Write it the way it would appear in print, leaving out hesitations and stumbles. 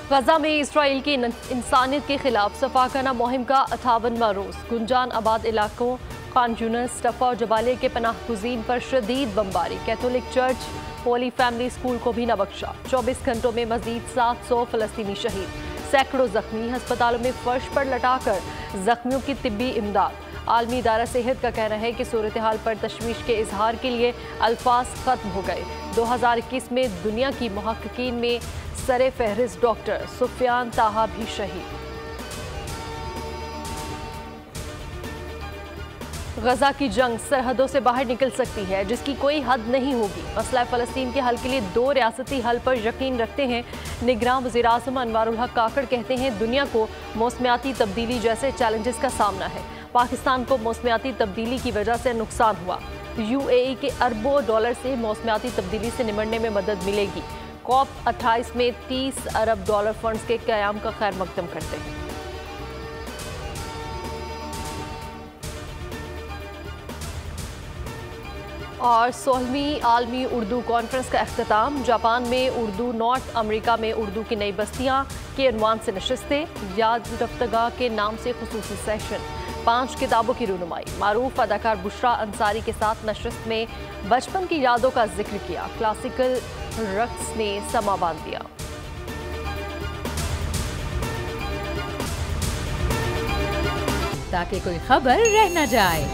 गजा में इसराइल की इंसानियत के खिलाफ सफाकाना मुहिम का 58वां रोज। गुंजान आबाद इलाकों खान यूनिस, टफा और जबालिया के पनाह गुज़ीन पर शदीद बमबारी। Catholic church Holi family school को भी न बख्शा। 24 घंटों में मजीद 700 फलस्तीनी शहीद, सैकड़ों जख्मी। अस्पतालों में फर्श पर लटाकर जख्मियों की तिब्बी इमदाद। आलमी इदारा सेहत का कहना है कि सूरत हाल पर तशवीश के इजहार के लिए अल्फाज खत्म हो गए। 2021 में दुनिया की मुहक्किकीन में सरे फहरिस्त डॉक्टर सुफियान ताहा भी शहीद। गजा की जंग सरहदों से बाहर निकल सकती है, जिसकी कोई हद नहीं होगी। मसला फ़लस्तीन के हल के लिए 2 रियासती हल पर यकीन रखते हैं निगरान वज़ीर-ए-आज़म अनवारुल हक काकड़। कहते हैं दुनिया को मौसमियाती तब्दीली जैसे चैलेंजेस का सामना है। पाकिस्तान को मौसमियाती तब्दीली की वजह से नुकसान हुआ। UAE के अरबों डॉलर से मौसमियाती तब्दीली से निमटने में मदद मिलेगी। COP28 में 30 अरब डॉलर फंड्स के क़याम का खैर मकदम करते हैं। और 16वीं आलमी उर्दू कॉन्फ्रेंस का अख्ताम। जापान में उर्दू, नॉर्थ अमेरिका में उर्दू की नई बस्तियाँ के अनवान से नशिस्तें, याद रफ्तगा के नाम से खुसूसी सेशन, 5 किताबों की रूनुमाई। मारूफ अदाकार बुशरा अंसारी के साथ नशिस्त में बचपन की यादों का जिक्र किया। क्लासिकल रक्स ने समा बांध दिया। ताकि कोई खबर रह न जाए।